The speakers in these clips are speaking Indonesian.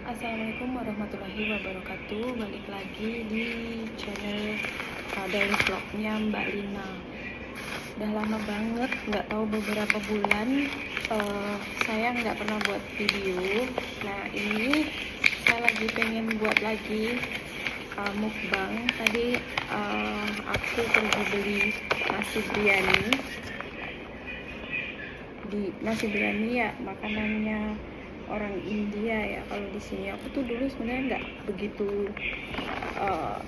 Assalamualaikum warahmatullahi wabarakatuh. Balik lagi di channel daily vlognya Mbak Lina. Udah lama banget, nggak tahu beberapa bulan saya nggak pernah buat video. Nah ini saya lagi pengen buat lagi mukbang. Tadi aku pergi beli nasi biryani. Di nasi biryani ya makanannya orang India ya. Kalau di sini aku tuh dulu sebenarnya nggak begitu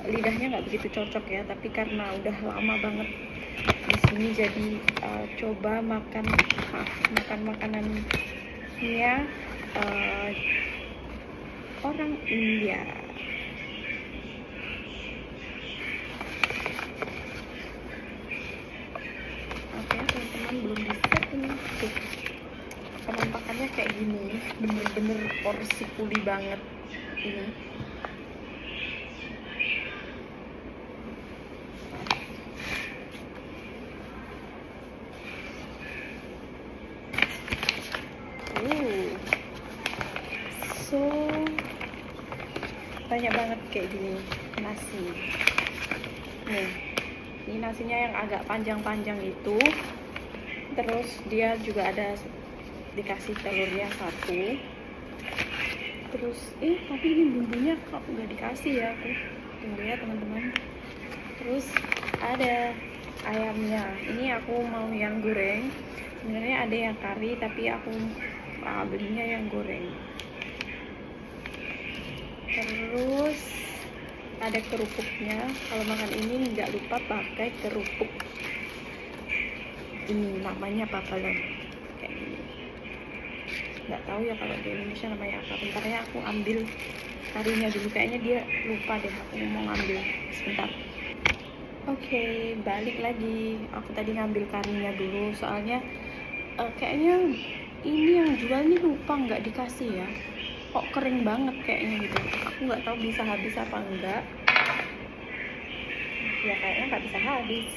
lidahnya nggak begitu cocok ya, tapi karena udah lama banget di sini jadi coba makan makanannya orang India. Oke teman-teman, belum di set ini tuh penampakannya kayak gini, bener-bener porsi kuli banget ini. So banyak banget kayak gini nasi. Nih, ini nasinya yang agak panjang-panjang itu. Terus dia juga ada dikasih telurnya satu. Terus tapi ini bumbunya kok nggak dikasih ya, aku tunggu ya teman-teman. Terus ada ayamnya, ini aku mau yang goreng. Sebenarnya ada yang kari tapi aku belinya yang goreng. Terus ada kerupuknya. Kalau makan ini nggak lupa pakai kerupuk ini, namanya papalan kayak gini. Nggak tahu ya kalau di Indonesia namanya apa. Bentar ya, aku ambil karinya dulu, kayaknya dia lupa deh, aku mau ngambil sebentar. Oke, balik lagi. Aku tadi ngambil karinya dulu soalnya kayaknya ini yang jual nih lupa nggak dikasih ya, kok kering banget kayaknya gitu. Aku nggak tahu bisa habis apa enggak ya, kayaknya nggak bisa habis.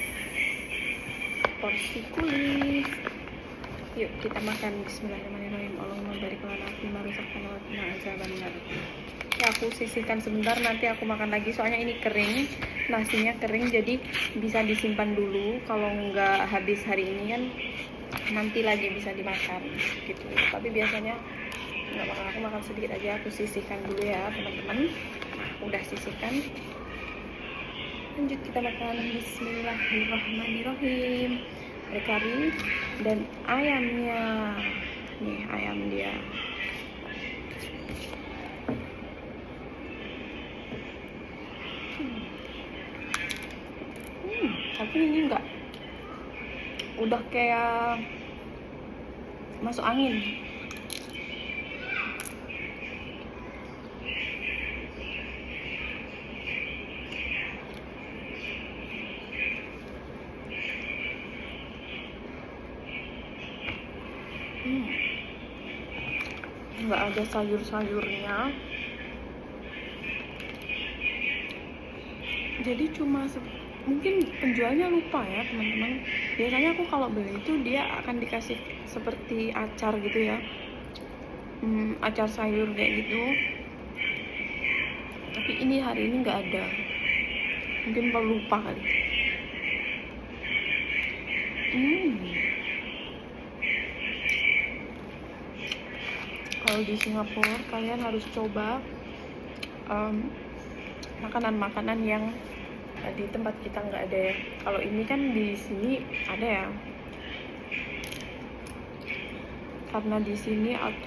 Porsi kulis. Yuk kita makan. Bismillahirrahmanirrahim. Allahumma barik lana fima razaqtana wa qina adzabannar. Ya aku sisihkan sebentar, nanti aku makan lagi soalnya ini kering, nasinya kering, jadi bisa disimpan dulu. Kalau nggak habis hari ini kan nanti lagi bisa dimakan gitu. Tapi biasanya nggak makan, aku makan sedikit aja. Aku sisihkan dulu ya teman-teman. Udah sisihkan, lanjut kita makan. Bismillahirrahmanirrahim. Ada kari dan ayamnya. Nih ayam dia. Tapi ini enggak, udah kayak masuk angin. Nggak ada sayur-sayurnya, jadi cuma mungkin penjualnya lupa ya teman-teman. Biasanya aku kalau beli itu dia akan dikasih seperti acar gitu ya, acar sayur kayak gitu. Tapi ini hari ini nggak ada, mungkin lupa kali. Kalau di Singapura kalian harus coba makanan-makanan yang di tempat kita nggak ada ya. Kalau ini kan di sini ada ya, karena di sini ada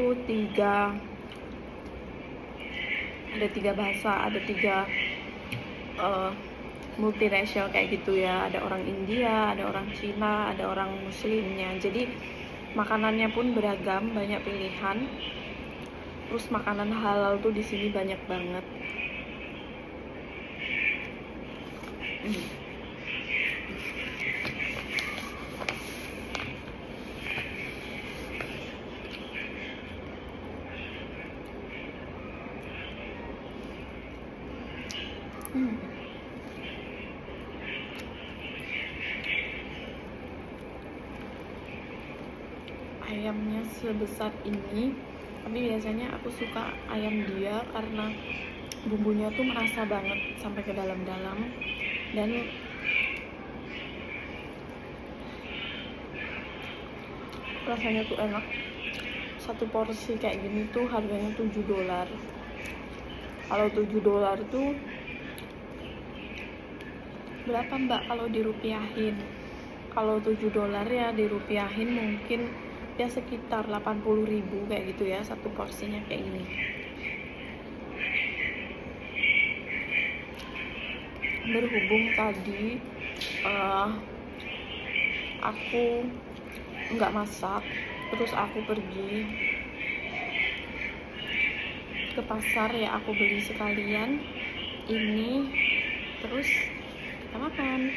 tiga bahasa, ada tiga multiracial kayak gitu ya. Ada orang India, ada orang Cina, ada orang Muslimnya. Jadi makanannya pun beragam, banyak pilihan. Terus makanan halal tuh di sini banyak banget. Ayamnya sebesar ini, Tapi biasanya aku suka ayam dia karena bumbunya tuh merasa banget sampai ke dalam-dalam, dan rasanya tuh enak. Satu porsi kayak gini tuh harganya $7. Kalau $7 tuh berapa mbak kalau dirupiahin? Kalau $7 ya dirupiahin mungkin ya sekitar 80.000 kayak gitu ya, satu porsinya kayak gini. Berhubung tadi aku nggak masak, terus aku pergi ke pasar ya, aku beli sekalian ini, terus kita makan.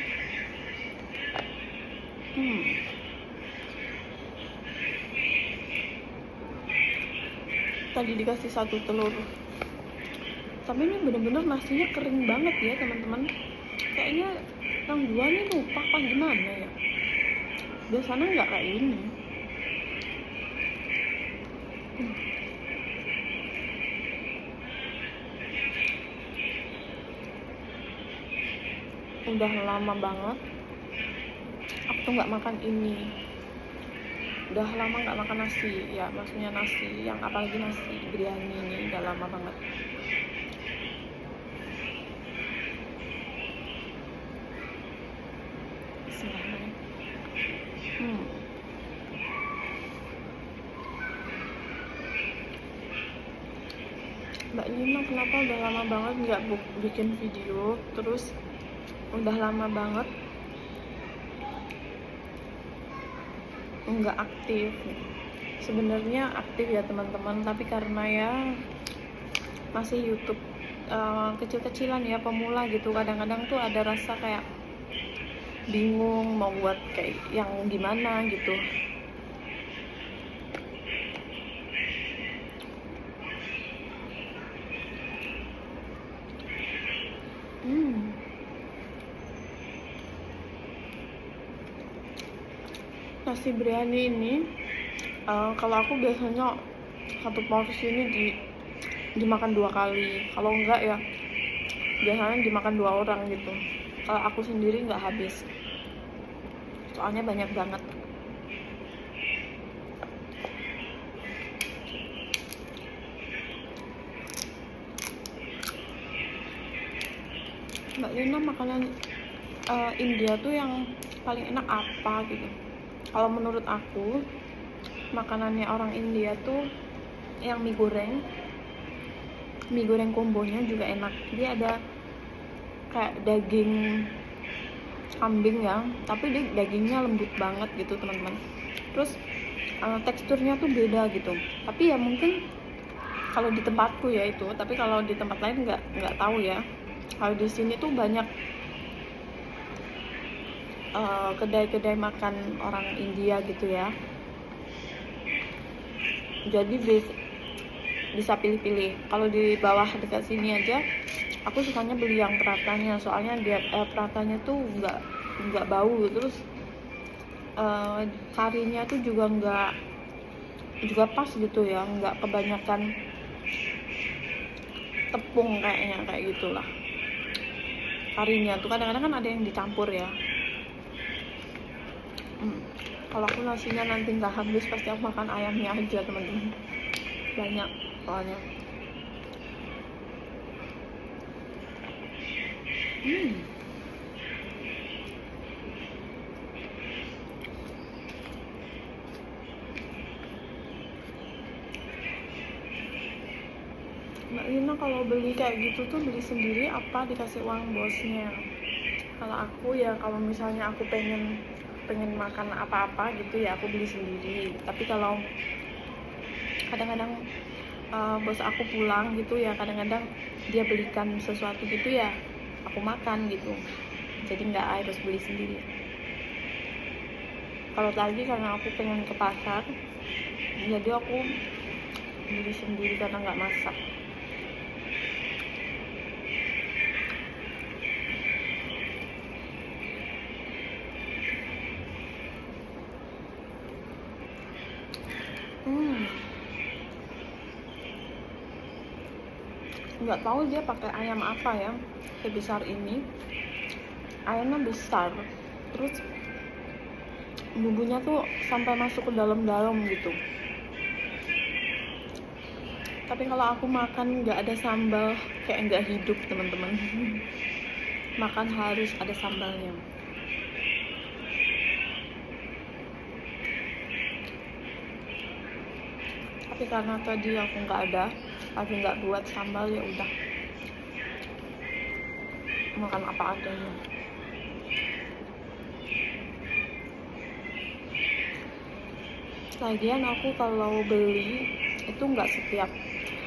Tadi dikasih 1 telur, tapi ini bener-bener nasinya kering banget ya teman-teman. Kayaknya yang dua nih lupa apa gimana ya, biasanya nggak kayak ini. Udah lama banget aku tuh nggak makan ini, udah lama nggak makan nasi ya, maksudnya nasi yang apalagi nasi biryani ini udah lama banget. Bismillahirrahmanirrahim. Mbak Lina kenapa udah lama banget nggak bikin video, terus udah lama banget nggak aktif. Sebenarnya aktif ya teman-teman, tapi karena ya masih YouTube kecil-kecilan ya, pemula gitu, kadang-kadang tuh ada rasa kayak bingung mau buat kayak yang gimana gitu. Nasi biryani ini kalau aku biasanya satu porsi ini dimakan 2 kali, kalau enggak ya biasanya dimakan 2 orang gitu. Kalau aku sendiri nggak habis, soalnya banyak banget. Mbak Lina, makanan India tuh yang paling enak apa gitu? Kalau menurut aku makanannya orang India tuh yang mie goreng kombonya juga enak. Dia ada kayak daging kambing ya, tapi dia dagingnya lembut banget gitu teman-teman. Terus teksturnya tuh beda gitu. Tapi ya mungkin kalau di tempatku ya itu, tapi kalau di tempat lain nggak tahu ya. Kalau di sini tuh banyak kedai-kedai makan orang India gitu ya, jadi bisa pilih-pilih. Kalau di bawah dekat sini aja aku sukanya beli yang peratanya, soalnya dia peratanya tuh nggak bau, terus karinya tuh juga pas gitu ya, nggak kebanyakan tepung kayaknya, kayak gitulah. Karinya tuh kadang-kadang kan ada yang dicampur ya. Kalau aku nasinya nanti nggak habis, pasti aku makan ayamnya aja teman-teman, banyak soalnya. Mbak Lina kalau beli kayak gitu tuh beli sendiri apa dikasih uang bosnya? Kalau aku ya, kalau misalnya aku pengen makan apa-apa gitu ya aku beli sendiri. Tapi kalau kadang-kadang bos aku pulang gitu ya, kadang-kadang dia belikan sesuatu gitu ya aku makan gitu, jadi nggak harus beli sendiri. Kalau tadi karena aku pengen ke pasar, jadi aku beli sendiri karena nggak masak. nggak tahu dia pakai ayam apa ya sebesar ini. Ayamnya besar, terus bumbunya tuh sampai masuk ke dalam-dalam gitu. Tapi kalau aku makan nggak ada sambal kayak nggak hidup teman-teman. Makan harus ada sambalnya. Tapi karena tadi aku nggak ada, lagi nggak buat sambal, ya udah makan apa adanya. Lagian aku kalau beli itu nggak setiap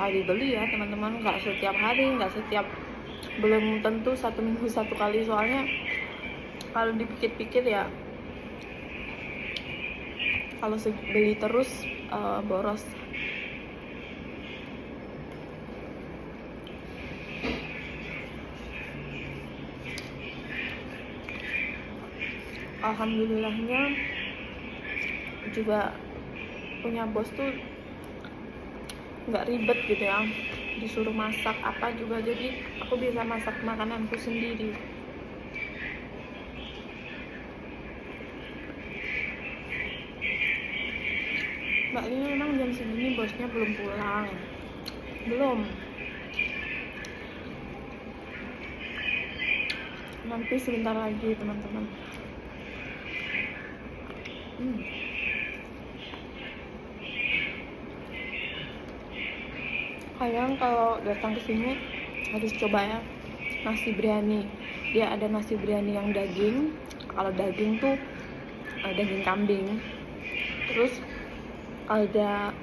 hari beli ya teman-teman, nggak setiap hari, nggak setiap, belum tentu 1 minggu 1 kali. Soalnya kalau dipikir-pikir ya, kalau beli terus boros. Alhamdulillahnya juga punya bos tuh nggak ribet gitu ya, disuruh masak apa juga, jadi aku bisa masak makananku sendiri. Mbak Lina memang jam segini bosnya belum pulang, belum, nanti sebentar lagi teman-teman. Kalian kalau datang ke sini harus coba ya nasi biryani. Dia ada nasi biryani yang daging. Kalau daging tuh daging kambing. Terus ada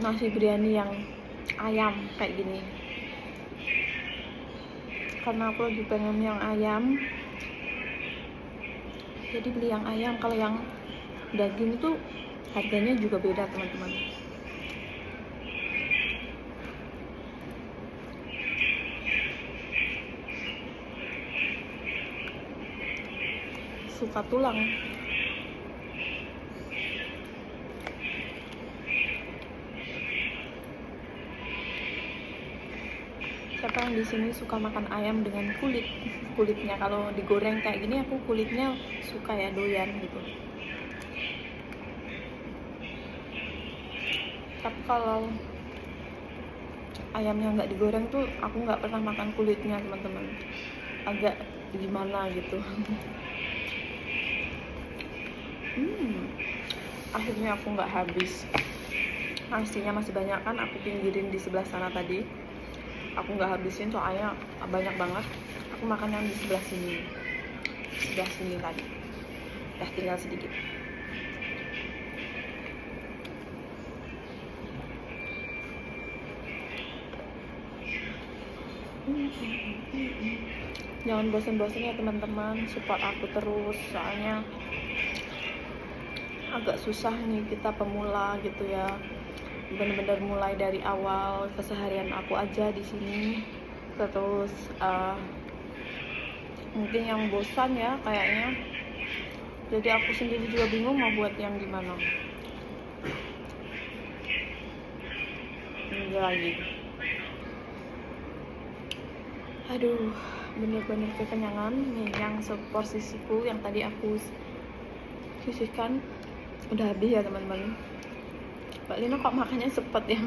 nasi biryani yang ayam kayak gini. Karena aku lagi pengen yang ayam, jadi beli yang ayam. Kalau yang daging itu harganya juga beda teman-teman. Suka tulang. Siapa yang di sini suka makan ayam dengan kulitnya? Kalau digoreng kayak gini aku kulitnya suka ya, doyan gitu. Tapi kalau ayamnya nggak digoreng tuh aku nggak pernah makan kulitnya teman-teman, agak gimana gitu. Akhirnya aku nggak habis, nasinya masih banyak kan, aku pinggirin di sebelah sana tadi. Aku nggak habisin soalnya banyak banget. Aku makan yang di sebelah sini tadi, udah tinggal sedikit. Jangan bosan-bosan ya teman-teman, support aku terus, soalnya agak susah nih, kita pemula gitu ya, bener-bener mulai dari awal. Keseharian aku aja di sini, terus mungkin yang bosan ya kayaknya, jadi aku sendiri juga bingung mau buat yang gimana. Ini lagi, aduh, bener-bener kekenyangan nih. Yang seporsisiku yang tadi aku sisihkan udah habis ya teman-teman. Mbak Lina kok makannya cepet ya?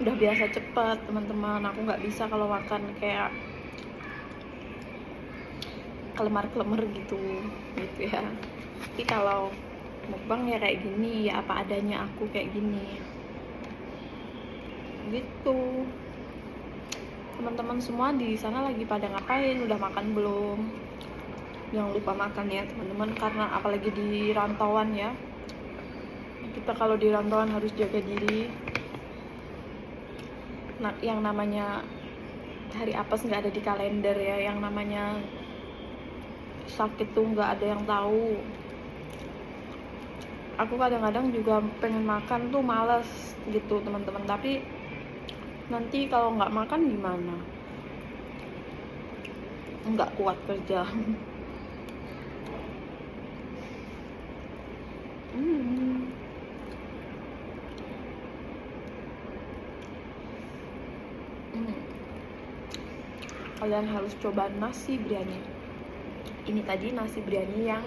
Udah biasa cepet teman-teman, aku nggak bisa kalau makan kayak kelemar-kelemar gitu ya. Tapi kalau mukbang ya kayak gini, ya apa adanya aku kayak gini gitu. Teman-teman semua di sana lagi pada ngapain? Udah makan belum? Jangan lupa makan ya teman-teman, karena apalagi di rantauan ya, kita kalau di rantauan harus jaga diri. Nah, yang namanya hari apes nggak ada di kalender ya, yang namanya sakit tuh nggak ada yang tahu. Aku kadang-kadang juga pengen makan tuh males gitu teman-teman, tapi nanti kalau nggak makan gimana? Nggak kuat kerja. kalian harus coba nasi biryani. Ini tadi nasi biryani yang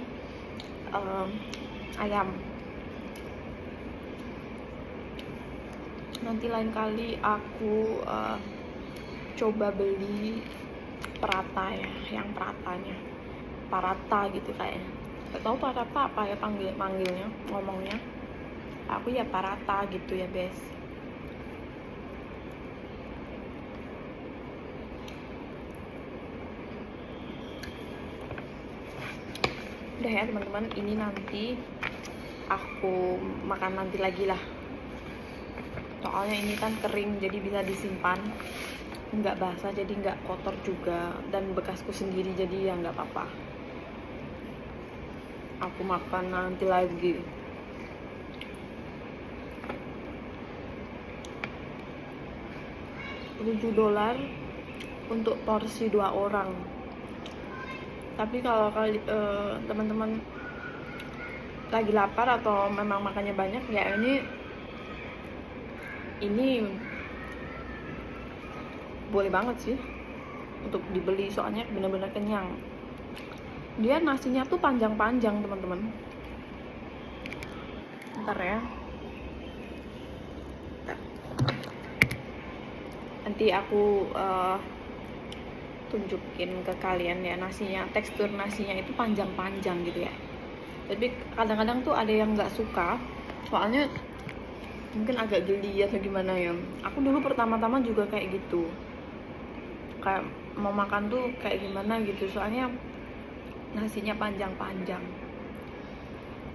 ayam. Nanti lain kali aku coba beli prata ya, yang pratanya, parata gitu kayaknya. Gak tau parata apa ya manggilnya, ngomongnya. Aku ya parata gitu ya, bes. Udah ya teman-teman, ini nanti aku makan nanti lagi lah. Soalnya ini kan kering, jadi bisa disimpan, nggak basah, jadi nggak kotor juga, dan bekasku sendiri, jadi ya nggak apa-apa. Aku makan nanti lagi. $7 untuk porsi 2 orang. Tapi kalau teman-teman lagi lapar atau memang makannya banyak, ya ini boleh banget sih untuk dibeli, soalnya benar-benar kenyang. Dia nasinya tuh panjang-panjang teman-teman. Bentar ya, nanti aku tunjukin ke kalian ya nasinya, tekstur nasinya itu panjang-panjang gitu ya. Tapi kadang-kadang tuh ada yang nggak suka, soalnya mungkin agak geli atau gimana ya. Aku dulu pertama-tama juga kayak gitu, kayak mau makan tuh kayak gimana gitu, soalnya nasinya panjang-panjang.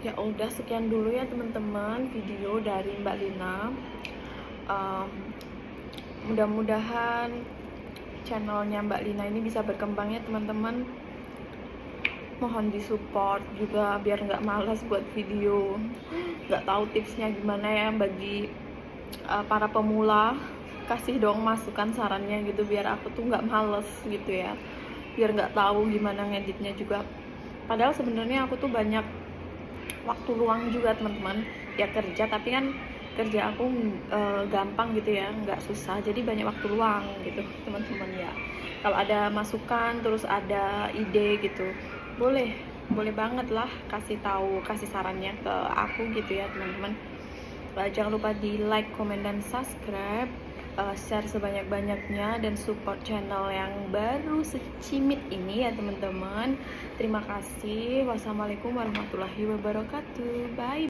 Ya udah, sekian dulu ya teman-teman video dari Mbak Lina. Mudah-mudahan channelnya Mbak Lina ini bisa berkembang ya teman-teman. Mohon disupport juga biar nggak malas buat video. Nggak tahu tipsnya gimana ya bagi para pemula, kasih dong masukan sarannya gitu, biar aku tuh nggak males gitu ya, biar nggak tahu gimana ngeditnya juga. Padahal sebenarnya aku tuh banyak waktu luang juga teman-teman, ya kerja, tapi kan kerja aku gampang gitu ya, nggak susah, jadi banyak waktu luang gitu teman-teman ya. Kalau ada masukan terus ada ide gitu, boleh banget lah kasih tahu, kasih sarannya ke aku gitu ya teman-teman. Jangan lupa di like, komen, dan subscribe, share sebanyak-banyaknya, dan support channel yang baru secimit ini ya teman-teman. Terima kasih. Wassalamualaikum warahmatullahi wabarakatuh. Bye.